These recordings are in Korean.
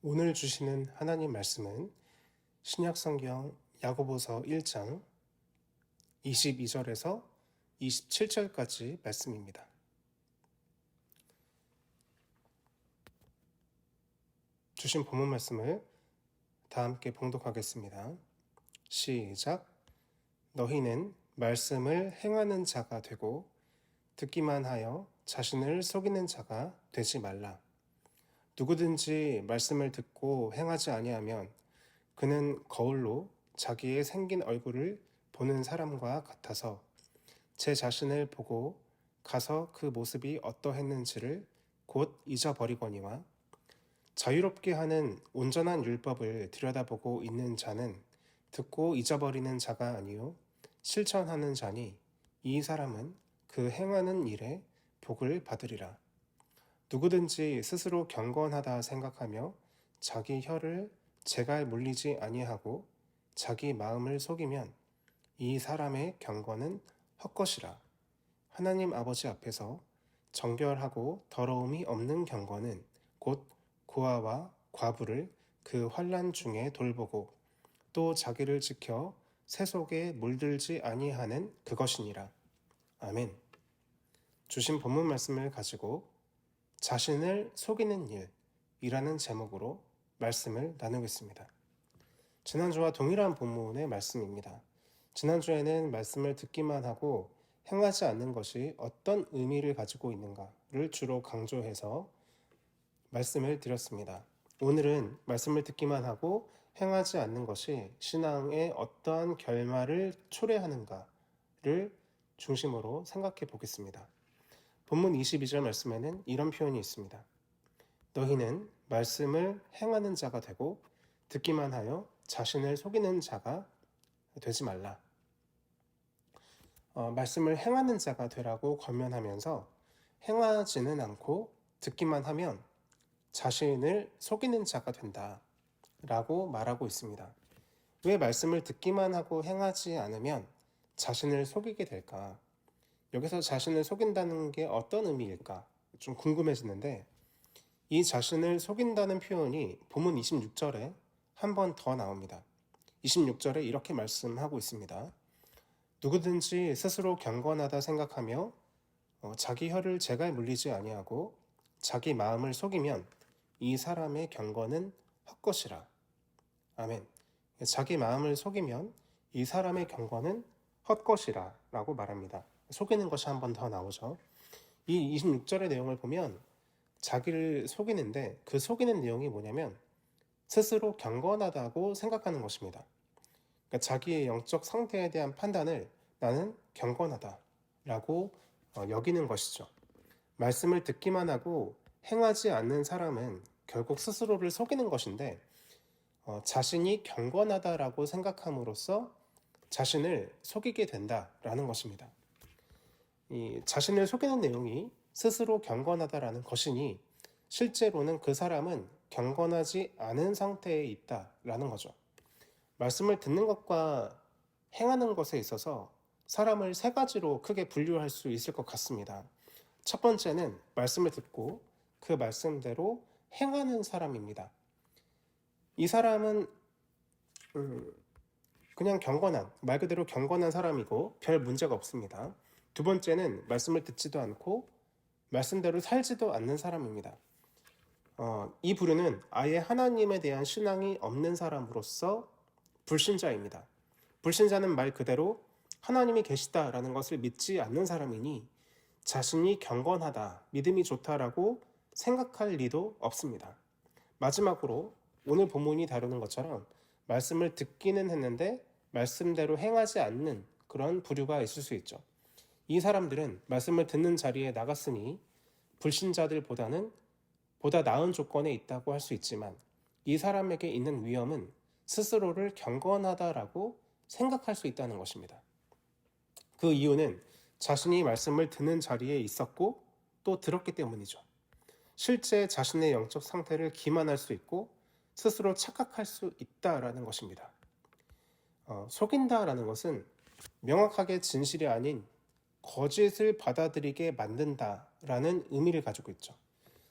오늘 주시는 하나님 말씀은 신약성경 야고보서 1장 22절에서 27절까지 말씀입니다. 주신 본문 말씀을 다 함께 봉독하겠습니다. 시작. 너희는 말씀을 행하는 자가 되고 듣기만 하여 자신을 속이는 자가 되지 말라. 누구든지 말씀을 듣고 행하지 아니하면 그는 거울로 자기의 생긴 얼굴을 보는 사람과 같아서 제 자신을 보고 가서 그 모습이 어떠했는지를 곧 잊어버리거니와 자유롭게 하는 온전한 율법을 들여다보고 있는 자는 듣고 잊어버리는 자가 아니요 실천하는 자니 이 사람은 그 행하는 일에 복을 받으리라. 누구든지 스스로 경건하다 생각하며 자기 혀를 재갈 물리지 아니하고 자기 마음을 속이면 이 사람의 경건은 헛것이라. 하나님 아버지 앞에서 정결하고 더러움이 없는 경건은 곧 고아와 과부를 그 환난 중에 돌보고 또 자기를 지켜 새 속에 물들지 아니하는 그것이니라. 아멘. 주신 본문 말씀을 가지고 자신을 속이는 일이라는 제목으로 말씀을 나누겠습니다. 지난주와 동일한 본문의 말씀입니다. 지난주에는 말씀을 듣기만 하고 행하지 않는 것이 어떤 의미를 가지고 있는가를 주로 강조해서 말씀을 드렸습니다. 오늘은 말씀을 듣기만 하고 행하지 않는 것이 신앙의 어떠한 결말을 초래하는가를 중심으로 생각해 보겠습니다. 본문 22절 말씀에는 이런 표현이 있습니다. 너희는 말씀을 행하는 자가 되고 듣기만 하여 자신을 속이는 자가 되지 말라. 말씀을 행하는 자가 되라고 권면하면서 행하지는 않고 듣기만 하면 자신을 속이는 자가 된다라고 말하고 있습니다. 왜 말씀을 듣기만 하고 행하지 않으면 자신을 속이게 될까? 여기서 자신을 속인다는 게 어떤 의미일까? 좀 궁금해지는데 이 자신을 속인다는 표현이 본문 26절에 한 번 더 나옵니다. 26절에 이렇게 말씀하고 있습니다. 누구든지 스스로 경건하다 생각하며 자기 혀를 재갈 물리지 아니하고 자기 마음을 속이면 이 사람의 경건은 헛것이라. 아멘. 자기 마음을 속이면 이 사람의 경건은 헛것이라 라고 말합니다. 속이는 것이 한 번 더 나오죠. 이 26절의 내용을 보면 자기를 속이는데 그 속이는 내용이 뭐냐면 스스로 경건하다고 생각하는 것입니다. 그러니까 자기의 영적 상태에 대한 판단을 나는 경건하다라고 여기는 것이죠. 말씀을 듣기만 하고 행하지 않는 사람은 결국 스스로를 속이는 것인데 자신이 경건하다라고 생각함으로써 자신을 속이게 된다라는 것입니다. 이 자신을 속이는 내용이 스스로 경건하다라는 것이니 실제로는 그 사람은 경건하지 않은 상태에 있다라는 거죠. 말씀을 듣는 것과 행하는 것에 있어서 사람을 세 가지로 크게 분류할 수 있을 것 같습니다. 첫 번째는 말씀을 듣고 그 말씀대로 행하는 사람입니다. 이 사람은 그냥 경건한, 말 그대로 경건한 사람이고 별 문제가 없습니다. 두 번째는 말씀을 듣지도 않고 말씀대로 살지도 않는 사람입니다. 이 부류는 아예 하나님에 대한 신앙이 없는 사람으로서 불신자입니다. 불신자는 말 그대로 하나님이 계시다라는 것을 믿지 않는 사람이니 자신이 경건하다, 믿음이 좋다라고 생각할 리도 없습니다. 마지막으로 오늘 본문이 다루는 것처럼 말씀을 듣기는 했는데 말씀대로 행하지 않는 그런 부류가 있을 수 있죠. 이 사람들은 말씀을 듣는 자리에 나갔으니 불신자들보다는 보다 나은 조건에 있다고 할 수 있지만 이 사람에게 있는 위험은 스스로를 경건하다라고 생각할 수 있다는 것입니다. 그 이유는 자신이 말씀을 듣는 자리에 있었고 또 들었기 때문이죠. 실제 자신의 영적 상태를 기만할 수 있고 스스로 착각할 수 있다라는 것입니다. 속인다라는 것은 명확하게 진실이 아닌 거짓을 받아들이게 만든다라는 의미를 가지고 있죠.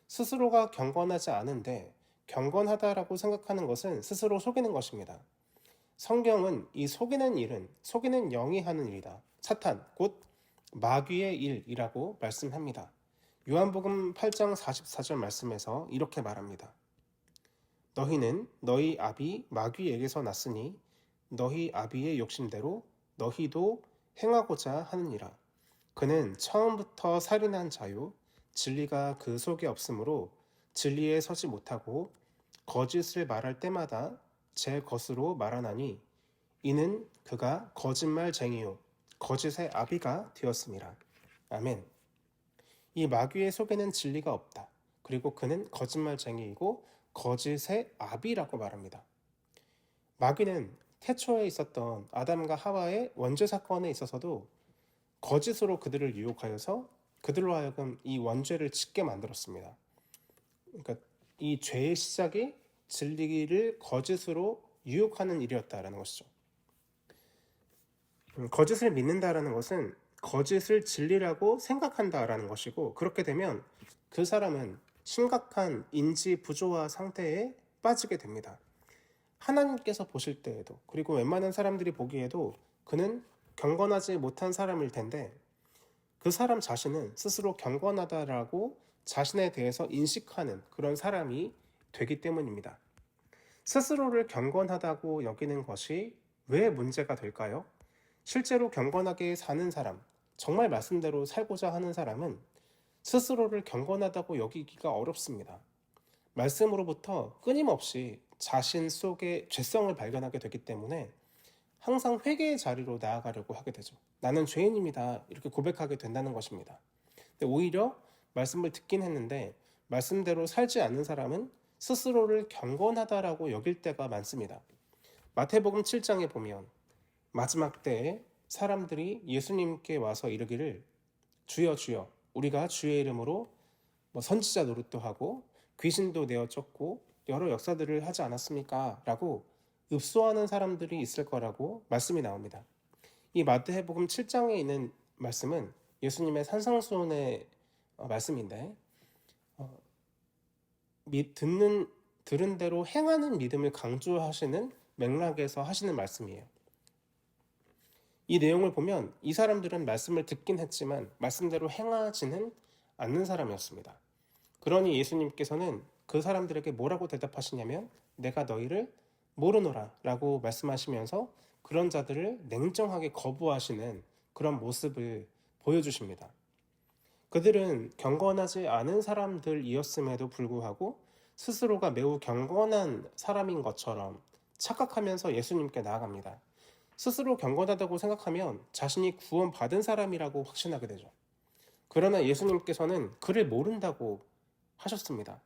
스스로가 경건하지 않은데 경건하다라고 생각하는 것은 스스로 속이는 것입니다. 성경은 이 속이는 일은 속이는 영이 하는 일이다. 사탄, 곧 마귀의 일이라고 말씀합니다. 요한복음 8장 44절 말씀에서 이렇게 말합니다. 너희는 너희 아비 마귀에게서 났으니 너희 아비의 욕심대로 너희도 행하고자 하느니라. 그는 처음부터 살인한 자요 진리가 그 속에 없으므로 진리에 서지 못하고 거짓을 말할 때마다 제 것으로 말하나니 이는 그가 거짓말쟁이요 거짓의 아비가 되었습니다. 아멘. 이 마귀의 속에는 진리가 없다. 그리고 그는 거짓말쟁이이고 거짓의 아비라고 말합니다. 마귀는 태초에 있었던 아담과 하와의 원죄 사건에 있어서도 거짓으로 그들을 유혹하여서 그들로 하여금 이 원죄를 짓게 만들었습니다. 그러니까 이 죄의 시작이 진리를 거짓으로 유혹하는 일이었다라는 것이죠. 거짓을 믿는다라는 것은 거짓을 진리라고 생각한다라는 것이고, 그렇게 되면 그 사람은 심각한 인지 부조화 상태에 빠지게 됩니다. 하나님께서 보실 때에도, 그리고 웬만한 사람들이 보기에도 그는 경건하지 못한 사람일 텐데, 그 사람 자신은 스스로 경건하다라고 자신에 대해서 인식하는 그런 사람이 되기 때문입니다. 스스로를 경건하다고 여기는 것이 왜 문제가 될까요? 실제로 경건하게 사는 사람, 정말 말씀대로 살고자 하는 사람은 스스로를 경건하다고 여기기가 어렵습니다. 말씀으로부터 끊임없이 자신 속의 죄성을 발견하게 되기 때문에 항상 회개의 자리로 나아가려고 하게 되죠. 나는 죄인입니다. 이렇게 고백하게 된다는 것입니다. 근데 오히려 말씀을 듣긴 했는데 말씀대로 살지 않는 사람은 스스로를 경건하다라고 여길 때가 많습니다. 마태복음 7장에 보면 마지막 때에 사람들이 예수님께 와서 이르기를 주여 주여 우리가 주의 이름으로 선지자 노릇도 하고 귀신도 내어 쫓고 여러 역사들을 하지 않았습니까? 라고 읍소하는 사람들이 있을 거라고 말씀이 나옵니다. 이 마태복음 7장에 있는 말씀은 예수님의 산상수훈의 말씀인데 들은 대로 행하는 믿음을 강조하시는 맥락에서 하시는 말씀이에요. 이 내용을 보면 이 사람들은 말씀을 듣긴 했지만 말씀대로 행하지는 않는 사람이었습니다. 그러니 예수님께서는 그 사람들에게 뭐라고 대답하시냐면 내가 너희를 모르노라 라고 말씀하시면서 그런 자들을 냉정하게 거부하시는 그런 모습을 보여주십니다. 그들은 경건하지 않은 사람들이었음에도 불구하고 스스로가 매우 경건한 사람인 것처럼 착각하면서 예수님께 나아갑니다. 스스로 경건하다고 생각하면 자신이 구원받은 사람이라고 확신하게 되죠. 그러나 예수님께서는 그를 모른다고 하셨습니다.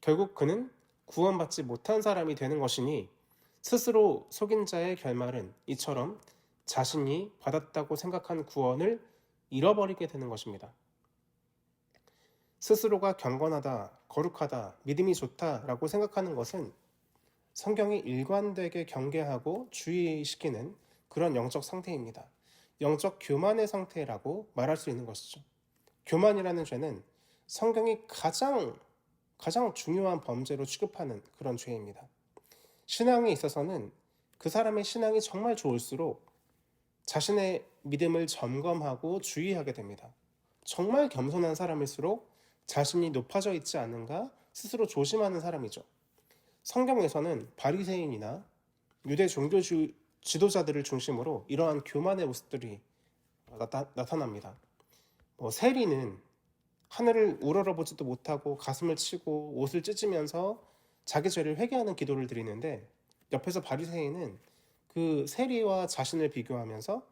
결국 그는 구원받지 못한 사람이 되는 것이니 스스로 속인 자의 결말은 이처럼 자신이 받았다고 생각한 구원을 잃어버리게 되는 것입니다. 스스로가 경건하다, 거룩하다, 믿음이 좋다라고 생각하는 것은 성경이 일관되게 경계하고 주의시키는 그런 영적 상태입니다. 영적 교만의 상태라고 말할 수 있는 것이죠. 교만이라는 죄는 성경이 가장 중요한 범죄로 취급하는 그런 죄입니다. 신앙에 있어서는 그 사람의 신앙이 정말 좋을수록 자신의 믿음을 점검하고 주의하게 됩니다. 정말 겸손한 사람일수록 자신이 높아져 있지 않은가 스스로 조심하는 사람이죠. 성경에서는 바리새인이나 유대 종교 지도자들을 중심으로 이러한 교만의 모습들이 나타납니다. 세리는 하늘을 우러러보지도 못하고 가슴을 치고 옷을 찢으면서 자기 죄를 회개하는 기도를 드리는데 옆에서 바리새인은 그 세리와 자신을 비교하면서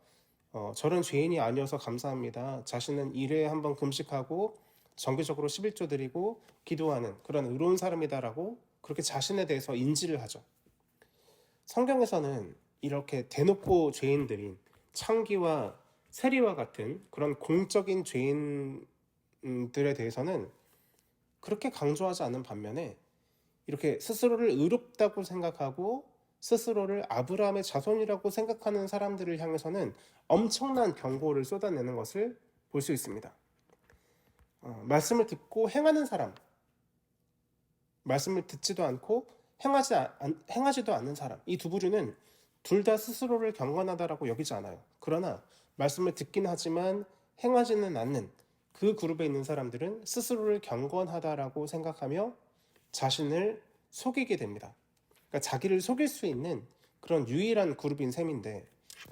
저런 죄인이 아니어서 감사합니다. 자신은 일회에 한번 금식하고 정기적으로 11조 드리고 기도하는 그런 의로운 사람이다라고 그렇게 자신에 대해서 인지를 하죠. 성경에서는 이렇게 대놓고 죄인들인 창기와 세리와 같은 그런 공적인 죄인들에 대해서는 그렇게 강조하지 않는 반면에 이렇게 스스로를 의롭다고 생각하고 스스로를 아브라함의 자손이라고 생각하는 사람들을 향해서는 엄청난 경고를 쏟아내는 것을 볼 수 있습니다. 말씀을 듣고 행하는 사람, 말씀을 듣지도 않고 행하지도 않는 사람, 이 두 부류는 둘 다 스스로를 경건하다라고 여기지 않아요. 그러나 말씀을 듣긴 하지만 행하지는 않는 그 그룹에 있는 사람들은 스스로를 경건하다라고 생각하며 자신을 속이게 됩니다. 그러니까 자기를 속일 수 있는 그런 유일한 그룹인 셈인데,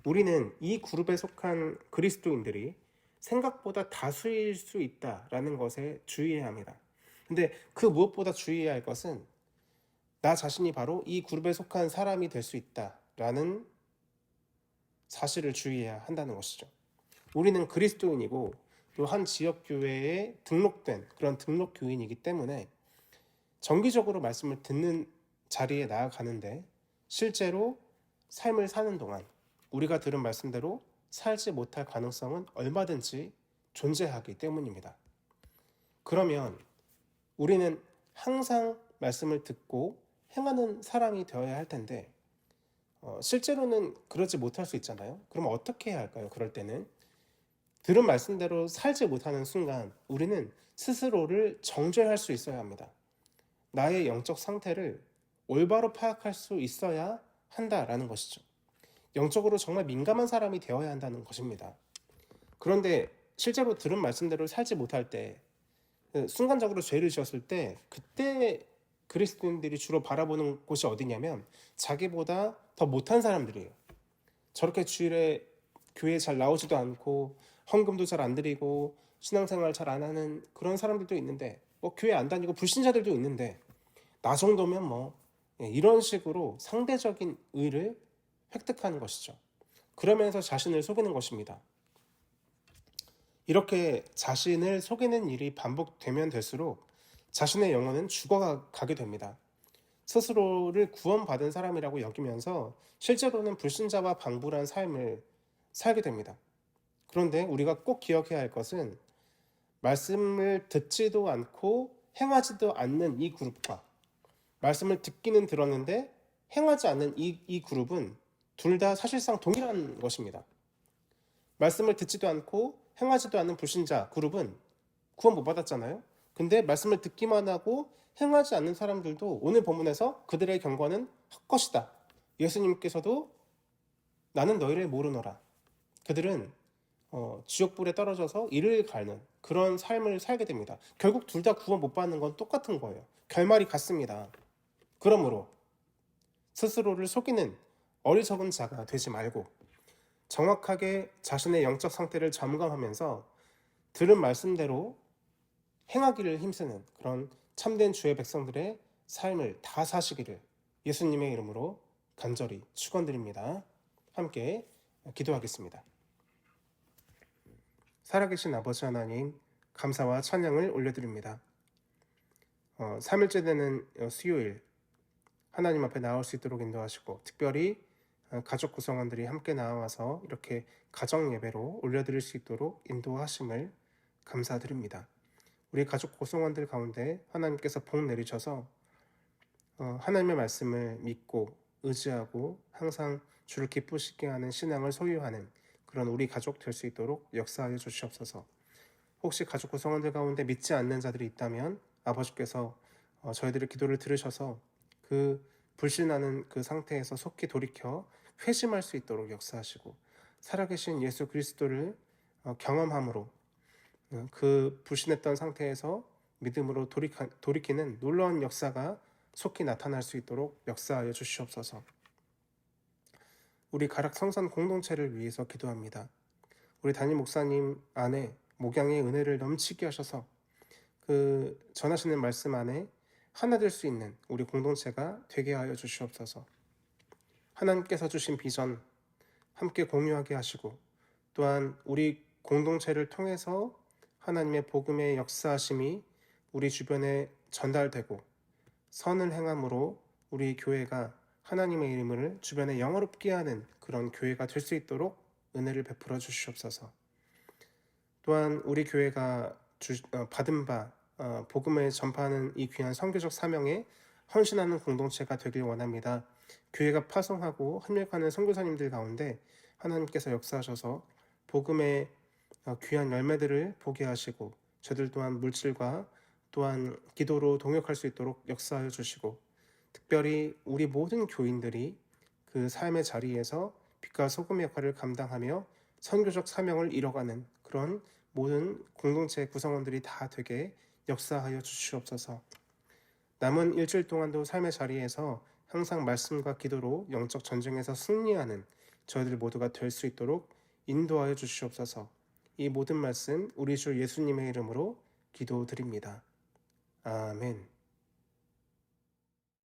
우리는 이 그룹에 속한 그리스도인들이 생각보다 다수일 수 있다라는 것에 주의해야 합니다. 근데 그 무엇보다 주의해야 할 것은 나 자신이 바로 이 그룹에 속한 사람이 될 수 있다라는 사실을 주의해야 한다는 것이죠. 우리는 그리스도인이고 또 한 지역 교회에 등록된 그런 등록 교인이기 때문에 정기적으로 말씀을 듣는 자리에 나아가는데 실제로 삶을 사는 동안 우리가 들은 말씀대로 살지 못할 가능성은 얼마든지 존재하기 때문입니다. 그러면 우리는 항상 말씀을 듣고 행하는 사람이 되어야 할 텐데 실제로는 그러지 못할 수 있잖아요. 그럼 어떻게 해야 할까요? 그럴 때는 들은 말씀대로 살지 못하는 순간 우리는 스스로를 정죄할 수 있어야 합니다. 나의 영적 상태를 올바로 파악할 수 있어야 한다라는 것이죠. 영적으로 정말 민감한 사람이 되어야 한다는 것입니다. 그런데 실제로 들은 말씀대로 살지 못할 때, 순간적으로 죄를 지었을 때, 그때 그리스도인들이 주로 바라보는 곳이 어디냐면 자기보다 더 못한 사람들이에요. 저렇게 주일에 교회에 잘 나오지도 않고 헌금도 잘 안 드리고 신앙생활 잘 안 하는 그런 사람들도 있는데, 교회 안 다니고 불신자들도 있는데 나 정도면 이런 식으로 상대적인 의를 획득하는 것이죠. 그러면서 자신을 속이는 것입니다. 이렇게 자신을 속이는 일이 반복되면 될수록 자신의 영혼은 죽어가게 됩니다. 스스로를 구원받은 사람이라고 여기면서 실제로는 불신자와 방불한 삶을 살게 됩니다. 그런데 우리가 꼭 기억해야 할 것은 말씀을 듣지도 않고 행하지도 않는 이 그룹과 말씀을 듣기는 들었는데 행하지 않는 이 그룹은 둘 다 사실상 동일한 것입니다. 말씀을 듣지도 않고 행하지도 않는 불신자 그룹은 구원 못 받았잖아요. 근데 말씀을 듣기만 하고 행하지 않는 사람들도 오늘 본문에서 그들의 경건은 헛것이다. 예수님께서도 나는 너희를 모르노라. 그들은 지옥불에 떨어져서 이를 가는 그런 삶을 살게 됩니다. 결국 둘 다 구원 못 받는 건 똑같은 거예요. 결말이 같습니다. 그러므로 스스로를 속이는 어리석은 자가 되지 말고 정확하게 자신의 영적 상태를 점검하면서 들은 말씀대로 행하기를 힘쓰는 그런 참된 주의 백성들의 삶을 다 사시기를 예수님의 이름으로 간절히 축원드립니다. 함께 기도하겠습니다. 살아계신 아버지 하나님, 감사와 찬양을 올려드립니다. 3일째 되는 수요일 하나님 앞에 나올 수 있도록 인도하시고, 특별히 가족 구성원들이 함께 나와서 이렇게 가정 예배로 올려드릴 수 있도록 인도하심을 감사드립니다. 우리 가족 구성원들 가운데 하나님께서 복 내리셔서 하나님의 말씀을 믿고 의지하고 항상 주를 기쁘시게 하는 신앙을 소유하는 그런 우리 가족 될 수 있도록 역사하여 주시옵소서. 혹시 가족 구성원들 가운데 믿지 않는 자들이 있다면 아버지께서 저희들의 기도를 들으셔서 그 불신하는 그 상태에서 속히 돌이켜 회심할 수 있도록 역사하시고, 살아계신 예수 그리스도를 경험함으로 그 불신했던 상태에서 믿음으로 돌이키는 놀라운 역사가 속히 나타날 수 있도록 역사하여 주시옵소서. 우리 가락 성산 공동체를 위해서 기도합니다. 우리 담임 목사님 안에 목양의 은혜를 넘치게 하셔서 그 전하시는 말씀 안에 하나 될 수 있는 우리 공동체가 되게 하여 주시옵소서. 하나님께서 주신 비전 함께 공유하게 하시고, 또한 우리 공동체를 통해서 하나님의 복음의 역사하심이 우리 주변에 전달되고 선을 행함으로 우리 교회가 하나님의 이름을 주변에 영화롭게 하는 그런 교회가 될 수 있도록 은혜를 베풀어 주시옵소서. 또한 우리 교회가 받은 바 복음을 전파하는 이 귀한 선교적 사명에 헌신하는 공동체가 되길 원합니다. 교회가 파송하고 협력하는 선교사님들 가운데 하나님께서 역사하셔서 복음의 귀한 열매들을 보게 하시고, 저들 또한 물질과 또한 기도로 동역할 수 있도록 역사하여 주시고, 특별히 우리 모든 교인들이 그 삶의 자리에서 빛과 소금 역할을 감당하며 선교적 사명을 이뤄가는 그런 모든 공동체 구성원들이 다 되게 역사하여 주시옵소서. 남은 일주일 동안도 삶의 자리에서 항상 말씀과 기도로 영적 전쟁에서 승리하는 저희들 모두가 될 수 있도록 인도하여 주시옵소서. 이 모든 말씀 우리 주 예수님의 이름으로 기도드립니다. 아멘.